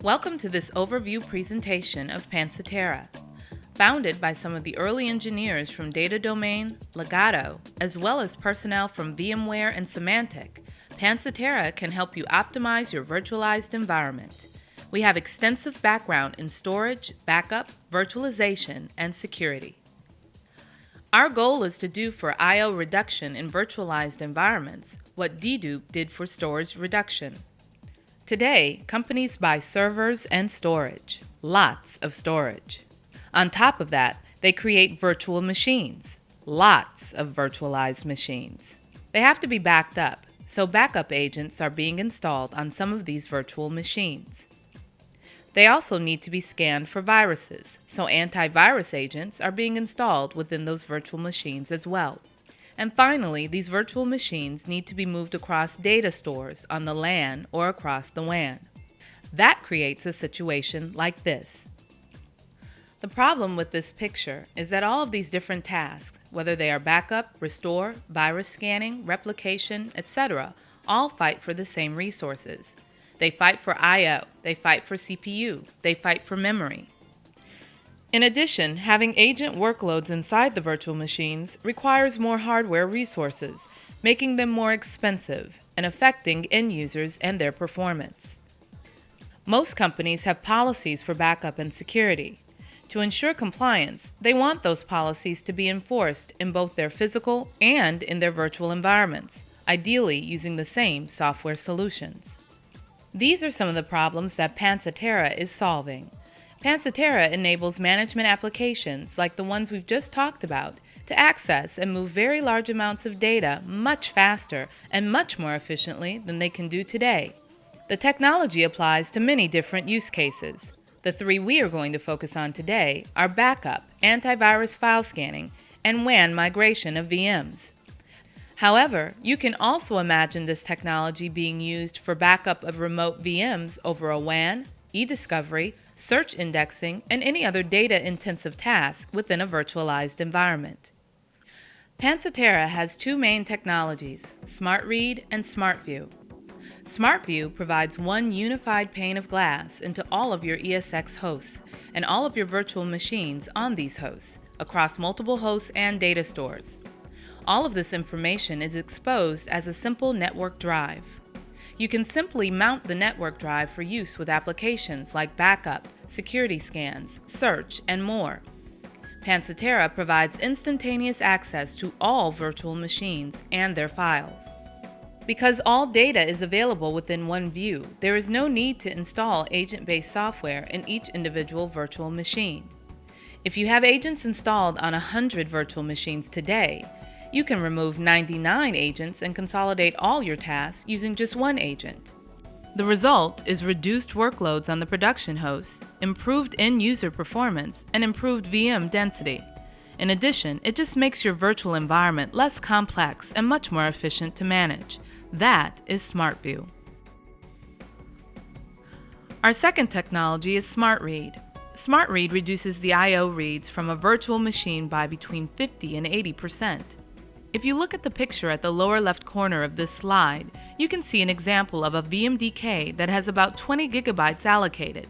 Welcome to this overview presentation of Pancetera. Founded by some of the early engineers from Data Domain, Legato, as well as personnel from VMware and Symantec, Pancetera can help you optimize your virtualized environment. We have extensive background in storage, backup, virtualization, and security. Our goal is to do for I/O reduction in virtualized environments what dedupe did for storage reduction. Today, companies buy servers and storage, lots of storage. On top of that, they create virtual machines, lots of virtualized machines. They have to be backed up, so backup agents are being installed on some of these virtual machines. They also need to be scanned for viruses, so antivirus agents are being installed within those virtual machines as well. And finally, these virtual machines need to be moved across data stores on the LAN or across the WAN. That creates a situation like this. The problem with this picture is that all of these different tasks, whether they are backup, restore, virus scanning, replication, etc., all fight for the same resources. They fight for I/O, they fight for CPU, they fight for memory. In addition, having agent workloads inside the virtual machines requires more hardware resources, making them more expensive and affecting end users and their performance. Most companies have policies for backup and security. To ensure compliance, they want those policies to be enforced in both their physical and in their virtual environments, ideally using the same software solutions. These are some of the problems that Pancetera is solving. Pancetera enables management applications like the ones we've just talked about to access and move very large amounts of data much faster and much more efficiently than they can do today. The technology applies to many different use cases. The three we are going to focus on today are backup, antivirus file scanning, and WAN migration of VMs. However, you can also imagine this technology being used for backup of remote VMs over a WAN, e-discovery, search indexing, and any other data-intensive task within a virtualized environment. Pancetera has two main technologies, SmartRead and SmartView. SmartView provides one unified pane of glass into all of your ESX hosts and all of your virtual machines on these hosts, across multiple hosts and data stores. All of this information is exposed as a simple network drive. You can simply mount the network drive for use with applications like backup, security scans, search, and more. Pancetera provides instantaneous access to all virtual machines and their files. Because all data is available within one view, there is no need to install agent-based software in each individual virtual machine. If you have agents installed on 100 virtual machines today, you can remove 99 agents and consolidate all your tasks using just one agent. The result is reduced workloads on the production hosts, improved end-user performance, and improved VM density. In addition, it just makes your virtual environment less complex and much more efficient to manage. That is SmartView. Our second technology is SmartRead. SmartRead reduces the I/O reads from a virtual machine by between 50 and 80%. If you look at the picture at the lower left corner of this slide, you can see an example of a VMDK that has about 20 gigabytes allocated.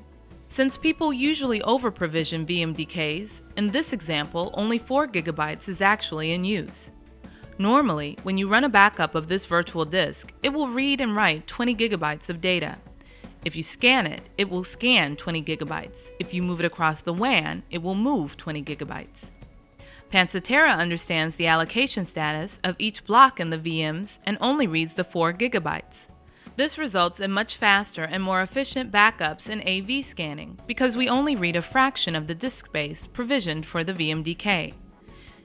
Since people usually over-provision VMDKs, in this example, only 4 gigabytes is actually in use. Normally, when you run a backup of this virtual disk, it will read and write 20 gigabytes of data. If you scan it, it will scan 20 gigabytes. If you move it across the WAN, it will move 20 gigabytes. Pancetera understands the allocation status of each block in the VMs and only reads the 4 gigabytes. This results in much faster and more efficient backups and AV scanning because we only read a fraction of the disk space provisioned for the VMDK.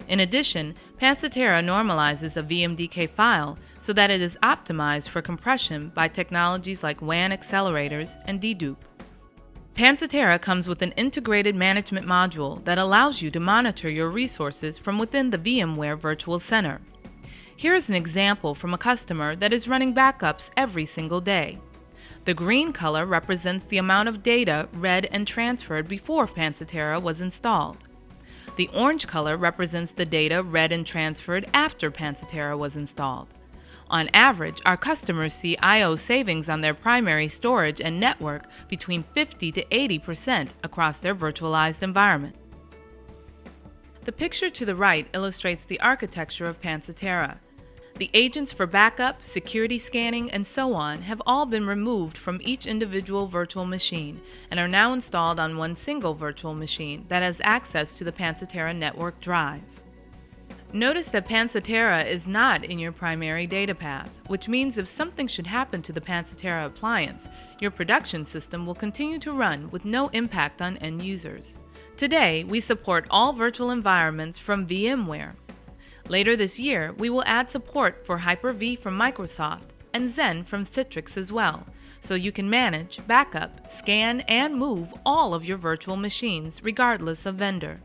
In addition, Pancetera normalizes a VMDK file so that it is optimized for compression by technologies like WAN accelerators and dedupe. Pancetera comes with an integrated management module that allows you to monitor your resources from within the VMware Virtual Center. Here is an example from a customer that is running backups every single day. The green color represents the amount of data read and transferred before Pancetera was installed. The orange color represents the data read and transferred after Pancetera was installed. On average, our customers see I/O savings on their primary storage and network between 50 to 80% across their virtualized environment. The picture to the right illustrates the architecture of Pancetera. The agents for backup, security scanning, and so on have all been removed from each individual virtual machine and are now installed on one single virtual machine that has access to the Pancetera network drive. Notice that Pancetera is not in your primary data path, which means if something should happen to the Pancetera appliance, your production system will continue to run with no impact on end users. Today, we support all virtual environments from VMware. Later this year, we will add support for Hyper-V from Microsoft and Xen from Citrix as well, so you can manage, backup, scan, and move all of your virtual machines regardless of vendor.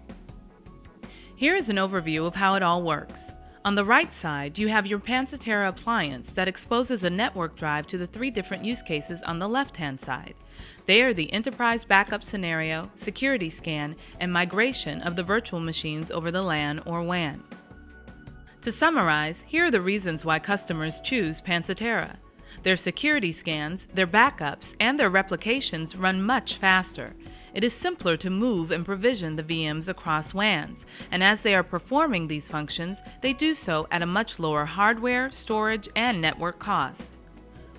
Here is an overview of how it all works. On the right side, you have your Pancetera appliance that exposes a network drive to the three different use cases on the left-hand side. They are the enterprise backup scenario, security scan, and migration of the virtual machines over the LAN or WAN. To summarize, here are the reasons why customers choose Pancetera. Their security scans, their backups, and their replications run much faster. It is simpler to move and provision the VMs across WANs, and as they are performing these functions, they do so at a much lower hardware, storage, and network cost.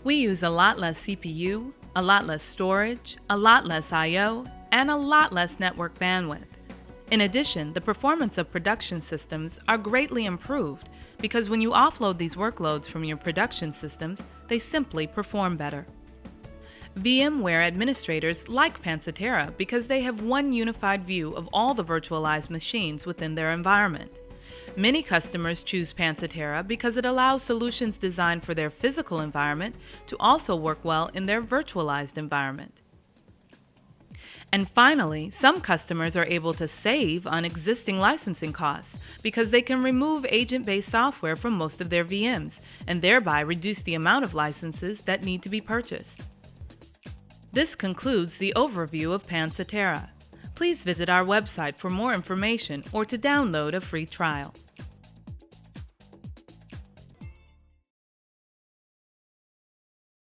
We use a lot less CPU, a lot less storage, a lot less I/O, and a lot less network bandwidth. In addition, the performance of production systems are greatly improved because when you offload these workloads from your production systems, they simply perform better. VMware administrators like Pancetera because they have one unified view of all the virtualized machines within their environment. Many customers choose Pancetera because it allows solutions designed for their physical environment to also work well in their virtualized environment. And finally, some customers are able to save on existing licensing costs because they can remove agent-based software from most of their VMs and thereby reduce the amount of licenses that need to be purchased. This concludes the overview of Pancetera. Please visit our website for more information or to download a free trial.